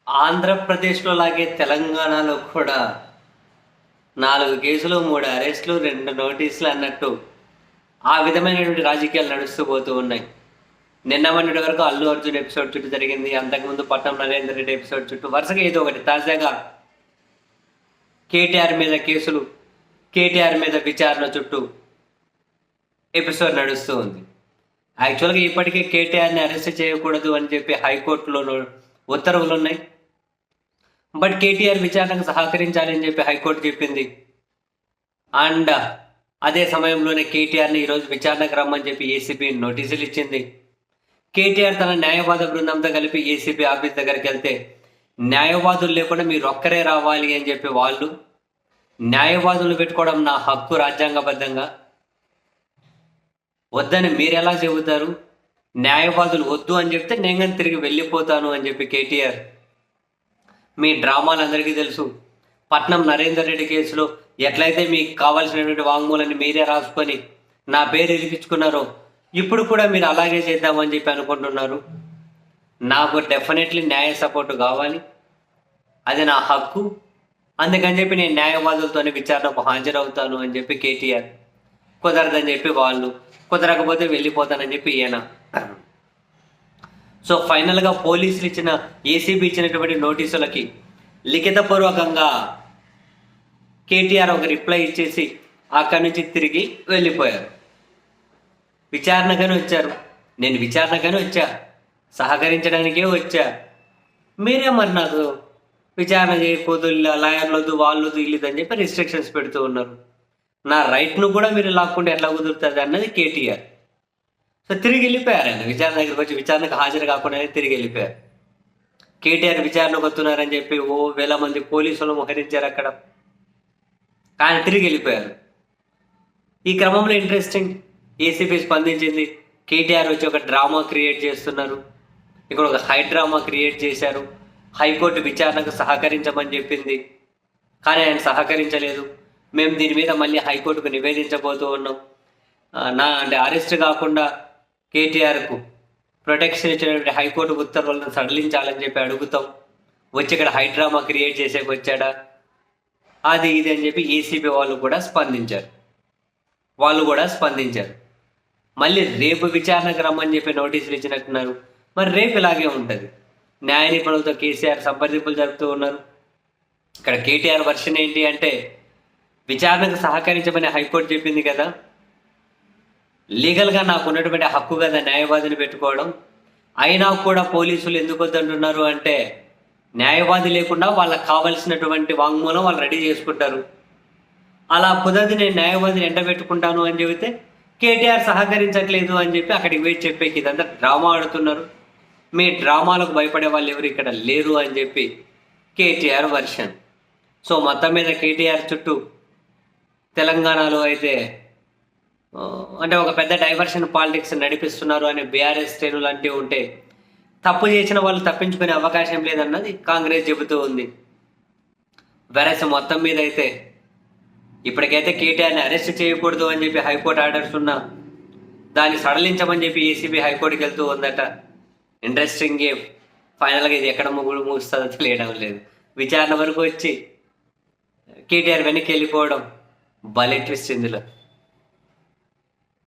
ఆంధ్రప్రదేశ్‌లో లాగే తెలంగాణలో కూడా 4 కేసులు, 3 అరెస్ట్‌లు, 2 నోటీసులు అన్నట్టు ఆ విధమైనటువంటి రాజకీయాలు నడుస్తూ పోతూ ఉన్నాయి. నిన్న మొన్నటి వరకు అల్లు అర్జున్ ఎపిసోడ్ చుట్టూ జరిగింది. అంతకుముందు పట్నం నరేందర్ రెడ్డి ఎపిసోడ్ చుట్టూ వరుసగా ఏదో ఒకటి. తాజాగా కేటీఆర్ మీద కేసులు, కేటీఆర్ మీద విచారణ చుట్టూ ఎపిసోడ్ నడుస్తూ ఉంది. యాక్చువల్‌గా ఇప్పటికే కేటీఆర్‌ని అరెస్ట్ చేయకూడదు అని చెప్పి హైకోర్టులో ఉత్తర్వులున్నాయి. బట్ కేటీఆర్ విచారణకు సహకరించాలని చెప్పి హైకోర్టు చెప్పింది. అండ్ అదే సమయంలోనే కేటీఆర్ని ఈరోజు విచారణకు రమ్మని చెప్పి ఏసీబీ నోటీసులు ఇచ్చింది. కేటీఆర్ తన న్యాయవాద బృందంతో కలిపి ఏసీబీ ఆఫీస్ దగ్గరికి వెళ్తే న్యాయవాదులు లేకుండా మీరు ఒక్కరే రావాలి అని చెప్పి వాళ్ళు, న్యాయవాదులు పెట్టుకోవడం నా హక్కు రాజ్యాంగబద్ధంగా, వద్దని మీరెలా చెబుతారు, న్యాయవాదులు వద్దు అని చెప్తే నేను తిరిగి వెళ్ళిపోతాను అని చెప్పి కేటీఆర్. మీ డ్రామాలు అందరికీ తెలుసు. పట్నం నరేందర్ రెడ్డి కేసులో ఎట్లయితే మీకు కావాల్సినటువంటి వాంగ్మూలాన్ని మీరే రాసుకొని నా పేరు ఇరిపించుకున్నారో ఇప్పుడు కూడా మీరు అలాగే చేద్దామని చెప్పి అనుకుంటున్నారు. నాకు డెఫినెట్లీ న్యాయ సపోర్టు కావాలి, అది నా హక్కు. అందుకని చెప్పి నేను న్యాయవాదులతోనే విచారణకు హాజరవుతాను అని చెప్పి కేటీఆర్. కుదరదని చెప్పి వాళ్ళు, కుదరకపోతే వెళ్ళిపోతానని చెప్పి ఈయన. సో ఫైనల్గా పోలీసులు ఏసీబీ ఇచ్చినటువంటి నోటీసులకి లిఖితపూర్వకంగా కేటీఆర్ ఒక రిప్లై ఇచ్చేసి అక్కడి నుంచి తిరిగి వెళ్ళిపోయారు. విచారణగానే వచ్చారు, నేను విచారణగానే వచ్చా, సహకరించడానికే వచ్చా, మీరేమన్నారు నాకు విచారణ చేయకపోదు, లాయర్లు వద్దు, వాళ్ళు వద్దు, వీళ్ళు అని చెప్పి రిస్ట్రిక్షన్స్ పెడుతూ ఉన్నారు. నా రైట్ను కూడా మీరు లాక్కుంటే ఎట్లా కుదురుతుంది అన్నది కేటీఆర్. సో తిరిగి వెళ్ళిపోయారు. ఆయన విచారణ దగ్గరికి వచ్చి విచారణకు హాజరు కాకుండా తిరిగి వెళ్ళిపోయారు. కేటీఆర్ విచారణకు వస్తున్నారని చెప్పి వేల మంది పోలీసులు మోహరించారు అక్కడ, కానీ తిరిగి వెళ్ళిపోయారు. ఈ క్రమంలో ఇంట్రెస్టింగ్, ఏసీబీ స్పందించింది. కేటీఆర్ వచ్చి ఒక డ్రామా క్రియేట్ చేస్తున్నారు, ఇక్కడ ఒక హై డ్రామా క్రియేట్ చేశారు. హైకోర్టు విచారణకు సహకరించమని చెప్పింది, కానీ ఆయన సహకరించలేదు. మేము దీని మీద మళ్ళీ హైకోర్టుకు నివేదించబోతూ ఉన్నాం. అంటే అరెస్ట్ కాకుండా కేటీఆర్కు ప్రొటెక్షన్ ఇచ్చినటువంటి హైకోర్టు ఉత్తర్వులను సడలించాలని చెప్పి అడుగుతాం. వచ్చి ఇక్కడ హైడ్రామా క్రియేట్ చేసేకి వచ్చాడా, అది ఇది అని చెప్పి ఏసీబీ వాళ్ళు కూడా స్పందించారు. మళ్ళీ రేపు విచారణకు రమ్మని చెప్పి నోటీసులు ఇచ్చినట్టున్నారు. మరి రేపు ఇలాగే ఉంటుంది. న్యాయ నిపుణులతో కేసీఆర్ సంప్రదింపులు జరుపుతూ ఉన్నారు. ఇక్కడ కేటీఆర్ వర్షన్ ఏంటి అంటే, విచారణకు సహకరించమని హైకోర్టు చెప్పింది కదా, లీగల్గా నాకు ఉన్నటువంటి హక్కు కదా న్యాయవాదిని పెట్టుకోవడం, అయినా కూడా పోలీసులు ఎందుకు వద్దంటున్నారు అంటే, న్యాయవాది లేకుండా వాళ్ళకి కావాల్సినటువంటి వాంగ్మూలం వాళ్ళు రెడీ చేసుకుంటారు. అలా కుదరదు, నేను న్యాయవాదిని ఎంట పెట్టుకుంటాను అని చెబితే కేటీఆర్ సహకరించట్లేదు అని చెప్పి అక్కడికి పోయి చెప్పేకి ఇదంతా డ్రామా ఆడుతున్నారు, మీ డ్రామాలకు భయపడే వాళ్ళు ఎవరు ఇక్కడ లేరు అని చెప్పి కేటీఆర్ వర్షన్. సో మొత్తం మీద కేటీఆర్ చుట్టూ తెలంగాణలో అయితే అంటే ఒక పెద్ద డైవర్షన్ పాలిటిక్స్ నడిపిస్తున్నారు అని బీఆర్ఎస్ శ్రేణులు అంటూ ఉంటే, తప్పు చేసిన వాళ్ళు తప్పించుకునే అవకాశం లేదన్నది కాంగ్రెస్ చెబుతూ ఉంది. వెరస్ మొత్తం మీద అయితే ఇప్పటికైతే కేటీఆర్ని అరెస్ట్ చేయకూడదు అని చెప్పి హైకోర్టు ఆర్డర్స్ ఉన్నా దాన్ని సడలించమని చెప్పి ఏసీబీ హైకోర్టుకి వెళ్తూ ఉందట. Interesting game. ఫైనల్గా ఇది ఎక్కడ ముగుస్తుందో తెలియడం లేదు. విచారణ వరకు వచ్చి కేటీఆర్ వెనక్కి వెళ్ళిపోవడం భలే ట్విస్ట్ ఇందులో.